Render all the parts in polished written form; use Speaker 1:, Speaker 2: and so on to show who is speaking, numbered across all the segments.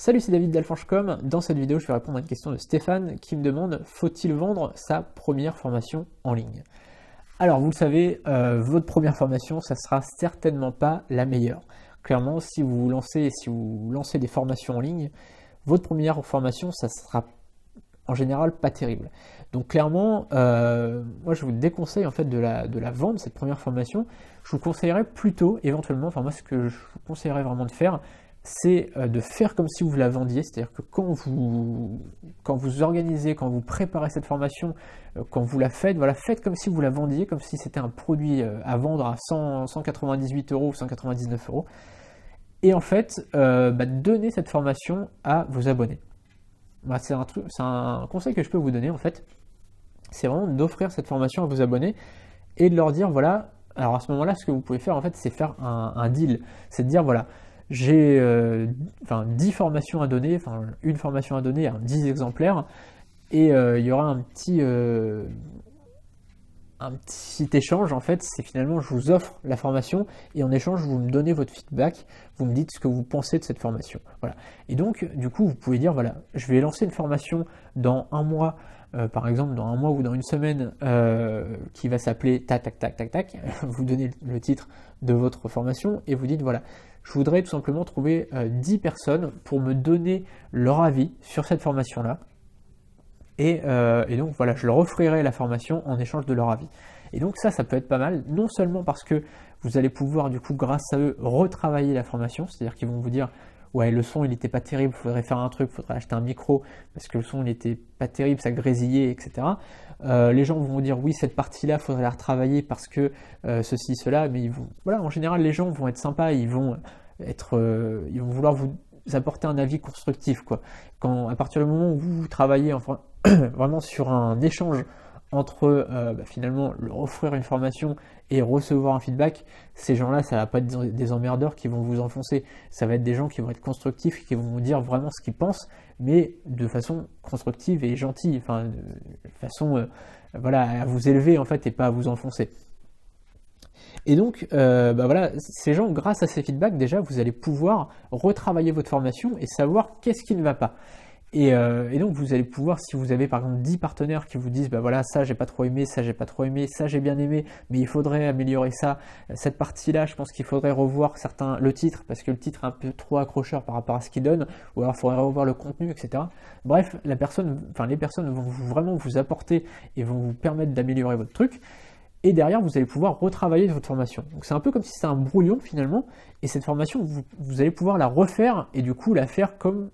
Speaker 1: Salut, c'est David d'Alforge.com. Dans cette vidéo, je vais répondre à une question de Stéphane qui me demande: faut-il vendre sa première formation en ligne? Alors, vous le savez, votre première formation, ça sera certainement pas la meilleure. Clairement, si vous lancez des formations en ligne, votre première formation, ça sera en général pas terrible. Donc clairement, moi je vous déconseille en fait de la vendre, cette première formation. Je vous conseillerais plutôt, éventuellement, enfin moi ce que je vous conseillerais vraiment de faire, c'est de faire comme si vous la vendiez, c'est-à-dire que quand vous organisez, quand vous préparez cette formation, quand vous la faites, voilà, faites comme si vous la vendiez, comme si c'était un produit à vendre à 198 euros ou 199 euros. Et en fait, donnez cette formation à vos abonnés. C'est un conseil que je peux vous donner en fait, c'est vraiment d'offrir cette formation à vos abonnés et de leur dire voilà, alors à ce moment-là, ce que vous pouvez faire en fait, c'est faire un deal, c'est de dire voilà, j'ai 10 formations à donner, enfin une formation à donner à 10 exemplaires, et il y aura un petit échange en fait, c'est finalement je vous offre la formation et en échange vous me donnez votre feedback, vous me dites ce que vous pensez de cette formation. Voilà. Et donc du coup vous pouvez dire voilà, je vais lancer une formation dans un mois, par exemple dans un mois ou dans une semaine, qui va s'appeler tac tac tac tac tac, vous donnez le titre de votre formation et vous dites voilà, je voudrais tout simplement trouver 10 personnes pour me donner leur avis sur cette formation là. Et donc voilà, je leur offrirai la formation en échange de leur avis. Et donc ça peut être pas mal, non seulement parce que vous allez pouvoir du coup grâce à eux retravailler la formation, c'est-à-dire qu'ils vont vous dire ouais le son il n'était pas terrible, il faudrait faire un truc, il faudrait acheter un micro parce que le son il n'était pas terrible, ça grésillait, etc. Les gens vont vous dire oui cette partie-là il faudrait la retravailler parce que ceci, cela, mais voilà, en général les gens vont être sympas, ils vont vouloir vous apporter un avis constructif quoi. À partir du moment où vous travaillez vraiment sur un échange entre finalement leur offrir une formation et recevoir un feedback, ces gens-là, ça va pas être des emmerdeurs qui vont vous enfoncer, ça va être des gens qui vont être constructifs, qui vont vous dire vraiment ce qu'ils pensent, mais de façon constructive et gentille, enfin de façon voilà, à vous élever en fait et pas à vous enfoncer. Et donc, voilà, ces gens, grâce à ces feedbacks, déjà, vous allez pouvoir retravailler votre formation et savoir qu'est-ce qui ne va pas. Et donc, vous allez pouvoir, si vous avez par exemple 10 partenaires qui vous disent, voilà, ça j'ai pas trop aimé, ça j'ai pas trop aimé, ça j'ai bien aimé, mais il faudrait améliorer ça, cette partie-là, je pense qu'il faudrait revoir le titre, parce que le titre est un peu trop accrocheur par rapport à ce qu'il donne, ou alors il faudrait revoir le contenu, etc. Bref, les personnes vont vraiment vous apporter et vont vous permettre d'améliorer votre truc. Et derrière, vous allez pouvoir retravailler votre formation. Donc c'est un peu comme si c'était un brouillon finalement, et cette formation, vous allez pouvoir la refaire et du coup la faire comme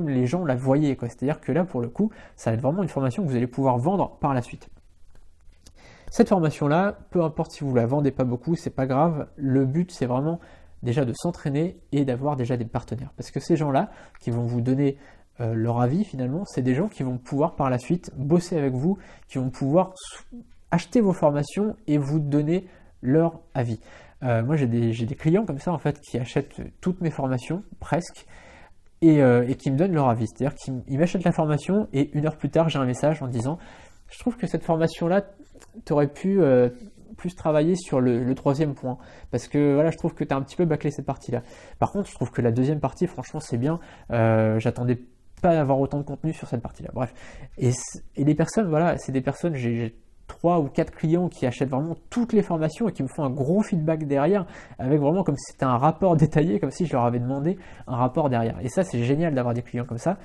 Speaker 1: les gens la voyaient, quoi. C'est-à-dire que là, pour le coup, ça va être vraiment une formation que vous allez pouvoir vendre par la suite. Cette formation-là, peu importe si vous la vendez pas beaucoup, c'est pas grave. Le but, c'est vraiment déjà de s'entraîner et d'avoir déjà des partenaires. Parce que ces gens-là, qui vont vous donner leur avis finalement, c'est des gens qui vont pouvoir par la suite bosser avec vous, qui vont pouvoir acheter vos formations et vous donner leur avis. Moi j'ai des clients comme ça en fait qui achètent toutes mes formations presque et qui me donnent leur avis, c'est-à-dire qu'ils m'achètent la formation et une heure plus tard j'ai un message en disant je trouve que cette formation là tu aurais pu plus travailler sur le troisième point parce que voilà je trouve que tu as un petit peu bâclé cette partie là. Par contre je trouve que la deuxième partie franchement c'est bien, j'attendais pas d'avoir autant de contenu sur cette partie là. Bref, et les personnes, voilà, c'est des personnes, j'ai 3 ou 4 clients qui achètent vraiment toutes les formations et qui me font un gros feedback derrière, avec vraiment comme si c'était un rapport détaillé, comme si je leur avais demandé un rapport derrière. Et ça, c'est génial d'avoir des clients comme ça.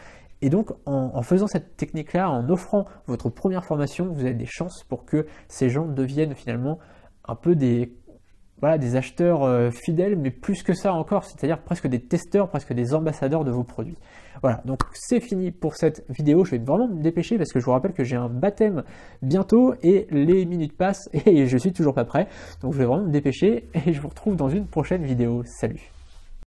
Speaker 1: Et donc, en faisant cette technique-là, en offrant votre première formation, vous avez des chances pour que ces gens deviennent finalement un peu des acheteurs fidèles, mais plus que ça encore, c'est-à-dire presque des testeurs, presque des ambassadeurs de vos produits. Voilà, donc c'est fini pour cette vidéo, je vais vraiment me dépêcher parce que je vous rappelle que j'ai un baptême bientôt et les minutes passent et je suis toujours pas prêt, donc je vais vraiment me dépêcher et je vous retrouve dans une prochaine vidéo. Salut!